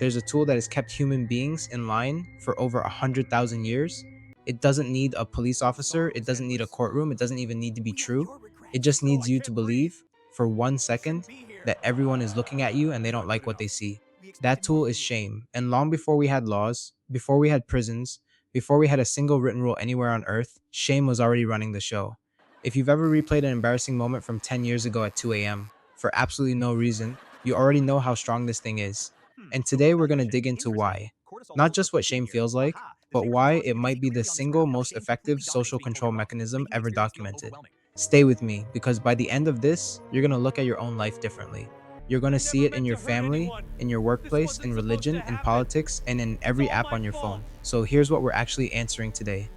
There's a tool that has kept human beings in line for over 100,000 years. It doesn't need a police officer, it doesn't need a courtroom, it doesn't even need to be true. It just needs you to believe for 1 second that everyone is looking at you and they don't like what they see. That tool is shame. And long before we had laws, before we had prisons, before we had a single written rule anywhere on earth, shame was already running the show. If you've ever replayed an embarrassing moment from 10 years ago at 2 a.m. for absolutely no reason, you already know how strong this thing is. And today we're going to dig into why. Not just what shame feels like, but why it might be the single most effective social control mechanism ever documented. Stay with me, because by the end of this, you're going to look at your own life differently. You're going to see it in your family, in your workplace, in religion, in politics, and in every app on your phone. So here's what we're actually answering today.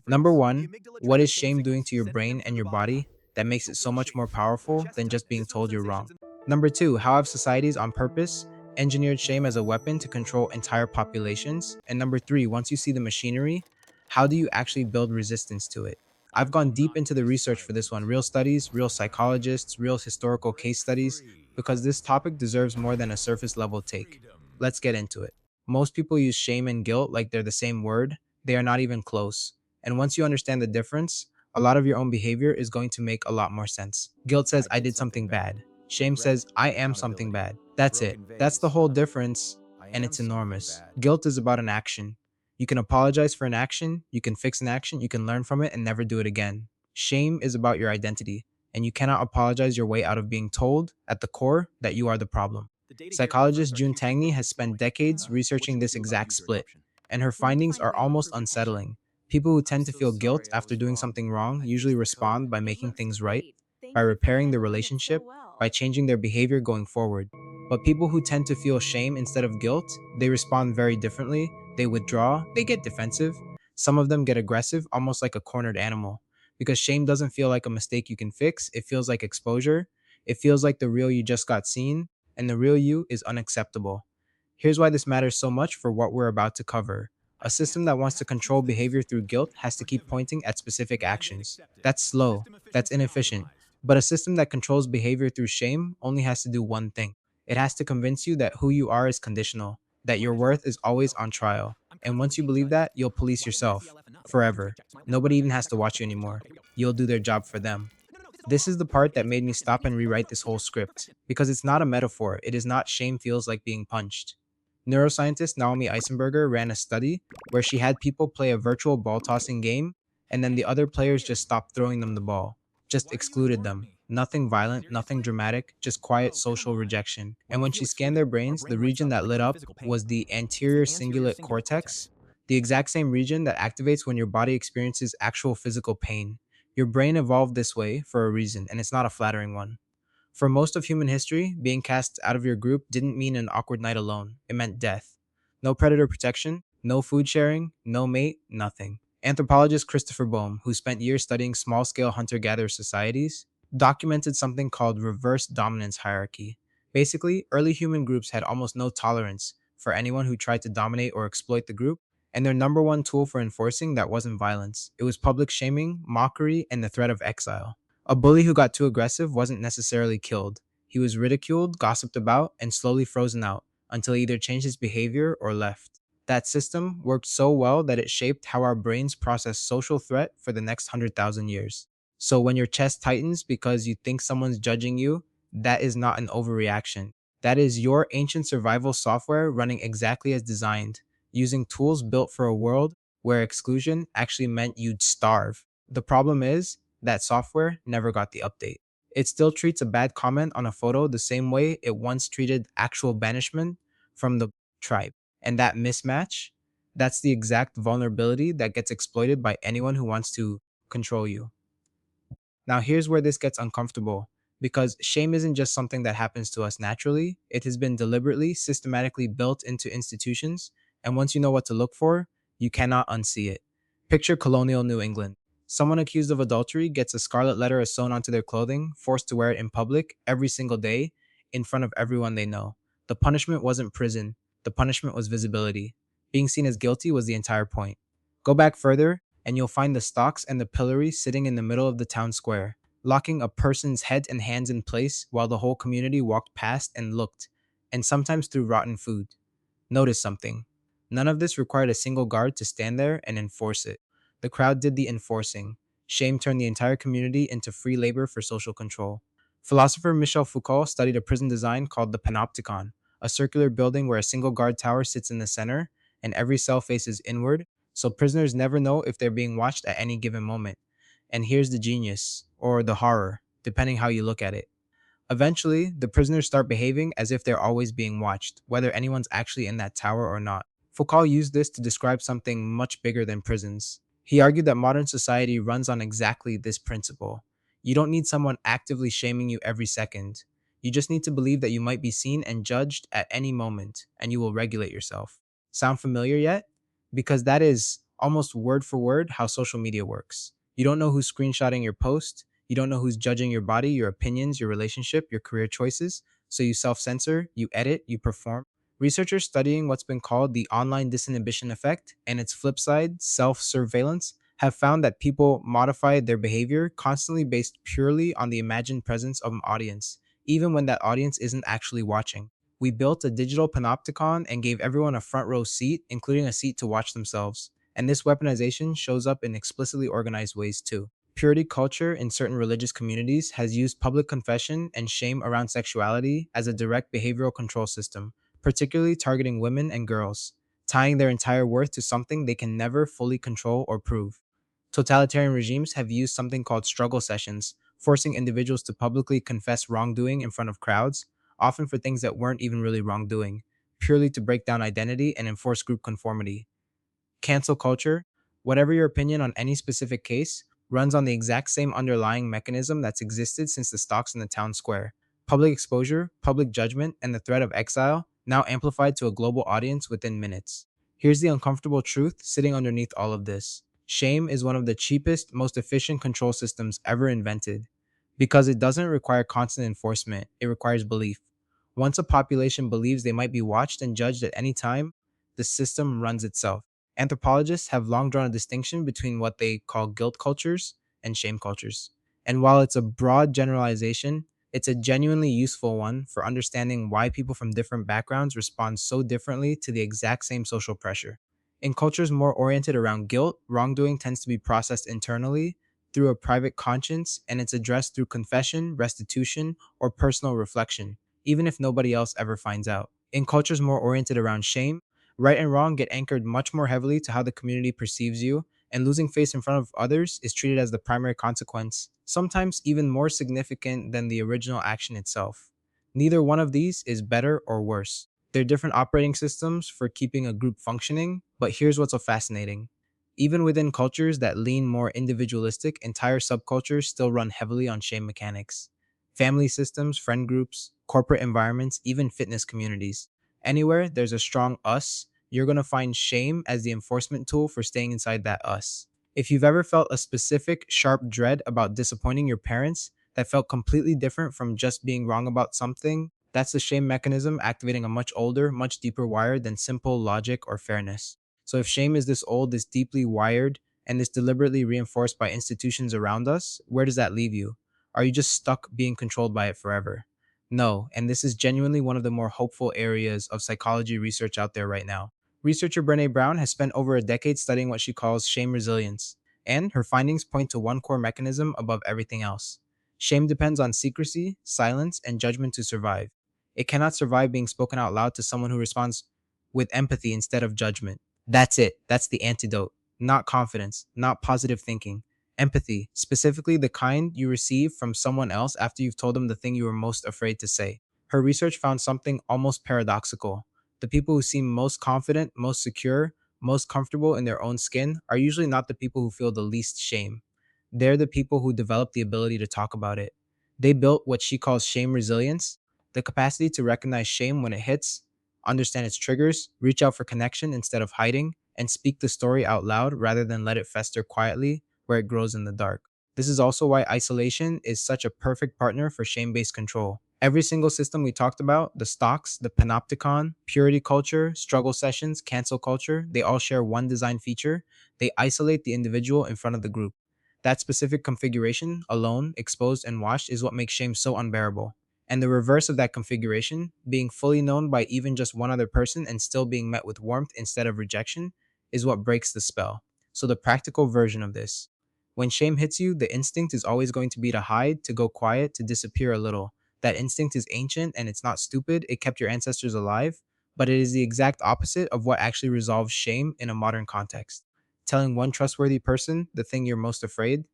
Number one, what is shame doing to your brain and your body that makes it so much more powerful than just being told you're wrong? Number two, how have societies on purpose engineered shame as a weapon to control entire populations? And number three, once you see the machinery, how do you actually build resistance to it? I've gone deep into the research for this one, real studies, real psychologists, real historical case studies, because this topic deserves more than a surface level take. Let's get into it. Most people use shame and guilt like they're the same word. They are not even close. And once you understand the difference, a lot of your own behavior is going to make a lot more sense. Guilt says, I did something bad. Shame says, I am something bad. That's it. That's the whole difference, and it's enormous. Guilt is about an action. You can apologize for an action, you can fix an action, you can learn from it and never do it again. Shame is about your identity, and you cannot apologize your way out of being told, at the core, that you are the problem. Psychologist June Tangney has spent decades researching this exact split, and her findings are almost unsettling. People who tend to feel guilt after doing something wrong usually respond by making things right, by repairing the relationship, by changing their behavior going forward. But people who tend to feel shame instead of guilt, they respond very differently. They withdraw, they get defensive. Some of them get aggressive, almost like a cornered animal. Because shame doesn't feel like a mistake you can fix, it feels like exposure. It feels like the real you just got seen, and the real you is unacceptable. Here's why this matters so much for what we're about to cover. A system that wants to control behavior through guilt has to keep pointing at specific actions. That's slow, that's inefficient. But a system that controls behavior through shame only has to do one thing. It has to convince you that who you are is conditional, that your worth is always on trial. And once you believe that, you'll police yourself forever. Nobody even has to watch you anymore. You'll do their job for them. This is the part that made me stop and rewrite this whole script, because it's not a metaphor. It is not shame feels like being punched. Neuroscientist Naomi Eisenberger ran a study where she had people play a virtual ball tossing game, and then the other players just stopped throwing them the ball, just excluded them. Nothing violent, nothing dramatic, just quiet social rejection. And when she scanned their brains, the region that lit up was the anterior cingulate cortex, the exact same region that activates when your body experiences actual physical pain. Your brain evolved this way for a reason, and it's not a flattering one. For most of human history, being cast out of your group didn't mean an awkward night alone. It meant death. No predator protection, no food sharing, no mate, nothing. Anthropologist Christopher Boehm, who spent years studying small scale hunter gatherer societies, documented something called reverse dominance hierarchy. Basically, early human groups had almost no tolerance for anyone who tried to dominate or exploit the group, and their number one tool for enforcing that wasn't violence. It was public shaming, mockery, and the threat of exile. A bully who got too aggressive wasn't necessarily killed. He was ridiculed, gossiped about, and slowly frozen out until he either changed his behavior or left. That system worked so well that it shaped how our brains process social threat for the next 100,000 years. So when your chest tightens because you think someone's judging you, that is not an overreaction. That is your ancient survival software running exactly as designed, using tools built for a world where exclusion actually meant you'd starve. The problem is, that software never got the update. It still treats a bad comment on a photo the same way it once treated actual banishment from the tribe. And that mismatch, that's the exact vulnerability that gets exploited by anyone who wants to control you. Now, here's where this gets uncomfortable, because shame isn't just something that happens to us naturally, it has been deliberately, systematically built into institutions, and once you know what to look for, you cannot unsee it. Picture colonial New England. Someone accused of adultery gets a scarlet letter sewn onto their clothing, forced to wear it in public every single day in front of everyone they know. The punishment wasn't prison, the punishment was visibility. Being seen as guilty was the entire point. Go back further, and you'll find the stocks and the pillory sitting in the middle of the town square, locking a person's head and hands in place while the whole community walked past and looked, and sometimes threw rotten food. Notice something. None of this required a single guard to stand there and enforce it. The crowd did the enforcing. Shame turned the entire community into free labor for social control. Philosopher Michel Foucault studied a prison design called the panopticon, a circular building where a single guard tower sits in the center and every cell faces inward, so prisoners never know if they're being watched at any given moment. And here's the genius, or the horror, depending how you look at it. Eventually, the prisoners start behaving as if they're always being watched, whether anyone's actually in that tower or not. Foucault used this to describe something much bigger than prisons. He argued that modern society runs on exactly this principle. You don't need someone actively shaming you every second. You just need to believe that you might be seen and judged at any moment, and you will regulate yourself. Sound familiar yet? Because that is almost word for word how social media works. You don't know who's screenshotting your post, you don't know who's judging your body, your opinions, your relationship, your career choices. So you self censor, you edit, you perform. Researchers studying what's been called the online disinhibition effect and its flip side, self surveillance, have found that people modify their behavior constantly based purely on the imagined presence of an audience, even when that audience isn't actually watching. We built a digital panopticon and gave everyone a front row seat, including a seat to watch themselves. And this weaponization shows up in explicitly organized ways too. Purity culture in certain religious communities has used public confession and shame around sexuality as a direct behavioral control system, particularly targeting women and girls, tying their entire worth to something they can never fully control or prove. Totalitarian regimes have used something called struggle sessions, forcing individuals to publicly confess wrongdoing in front of crowds, often for things that weren't even really wrongdoing, purely to break down identity and enforce group conformity. Cancel culture, whatever your opinion on any specific case, runs on the exact same underlying mechanism that's existed since the stocks in the town square. Public exposure, public judgment, and the threat of exile, now amplified to a global audience within minutes. Here's the uncomfortable truth sitting underneath all of this. Shame is one of the cheapest, most efficient control systems ever invented. Because it doesn't require constant enforcement, it requires belief. Once a population believes they might be watched and judged at any time, the system runs itself. Anthropologists have long drawn a distinction between what they call guilt cultures and shame cultures. And while it's a broad generalization, it's a genuinely useful one for understanding why people from different backgrounds respond so differently to the exact same social pressure. In cultures more oriented around guilt, wrongdoing tends to be processed internally through a private conscience, and it's addressed through confession, restitution, or personal reflection, even if nobody else ever finds out. In cultures more oriented around shame, right and wrong get anchored much more heavily to how the community perceives you, and losing face in front of others is treated as the primary consequence, sometimes even more significant than the original action itself. Neither one of these is better or worse. They're different operating systems for keeping a group functioning, but here's what's so fascinating. Even within cultures that lean more individualistic, entire subcultures still run heavily on shame mechanics. Family systems, friend groups, corporate environments, even fitness communities. Anywhere there's a strong us, you're going to find shame as the enforcement tool for staying inside that us. If you've ever felt a specific, sharp dread about disappointing your parents that felt completely different from just being wrong about something, that's the shame mechanism activating a much older, much deeper wire than simple logic or fairness. So if shame is this old, this deeply wired, and is deliberately reinforced by institutions around us, where does that leave you? Are you just stuck being controlled by it forever? No, and this is genuinely one of the more hopeful areas of psychology research out there right now. Researcher Brene Brown has spent over a decade studying what she calls shame resilience, and her findings point to one core mechanism above everything else. Shame depends on secrecy, silence, and judgment to survive. It cannot survive being spoken out loud to someone who responds with empathy instead of judgment. That's it. That's the antidote. Not confidence, not positive thinking. Empathy, specifically the kind you receive from someone else after you've told them the thing you were most afraid to say. Her research found something almost paradoxical. The people who seem most confident, most secure, most comfortable in their own skin are usually not the people who feel the least shame. They're the people who develop the ability to talk about it. They built what she calls shame resilience, the capacity to recognize shame when it hits, understand its triggers, reach out for connection instead of hiding, and speak the story out loud rather than let it fester quietly where it grows in the dark. This is also why isolation is such a perfect partner for shame based control. Every single system we talked about, the stocks, the panopticon, purity culture, struggle sessions, cancel culture, they all share one design feature. They isolate the individual in front of the group. That specific configuration, alone, exposed, and watched, is what makes shame so unbearable. And the reverse of that configuration, being fully known by even just one other person and still being met with warmth instead of rejection, is what breaks the spell. So, the practical version of this: when shame hits you, the instinct is always going to be to hide, to go quiet, to disappear a little. That instinct is ancient and it's not stupid. It kept your ancestors alive, but it is the exact opposite of what actually resolves shame in a modern context. Telling one trustworthy person the thing you're most afraid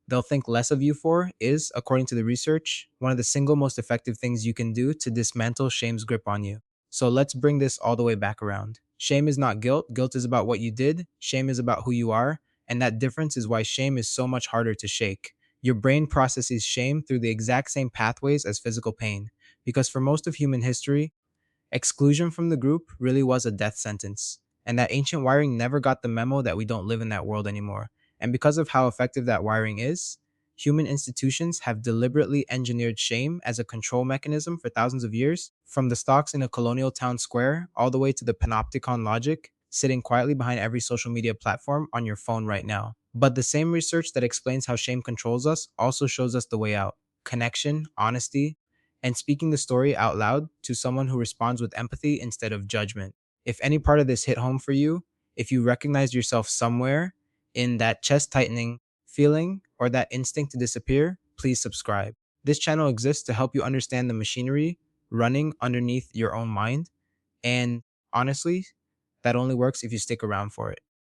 they'll think less of you for is, according to the research, one of the single most effective things you can do to dismantle shame's grip on you. So let's bring this all the way back around. Shame is not guilt. Guilt is about what you did. Shame is about who you are. And that difference is why shame is so much harder to shake. Your brain processes shame through the exact same pathways as physical pain. Because for most of human history, exclusion from the group really was a death sentence, and that ancient wiring never got the memo that we don't live in that world anymore. And because of how effective that wiring is, human institutions have deliberately engineered shame as a control mechanism for thousands of years, from the stocks in a colonial town square all the way to the panopticon logic sitting quietly behind every social media platform on your phone right now. But the same research that explains how shame controls us also shows us the way out: connection, honesty, and speaking the story out loud to someone who responds with empathy instead of judgment. If any part of this hit home for you, if you recognize yourself somewhere in that chest tightening feeling or that instinct to disappear, please subscribe. This channel exists to help you understand the machinery running underneath your own mind. And honestly, that only works if you stick around for it.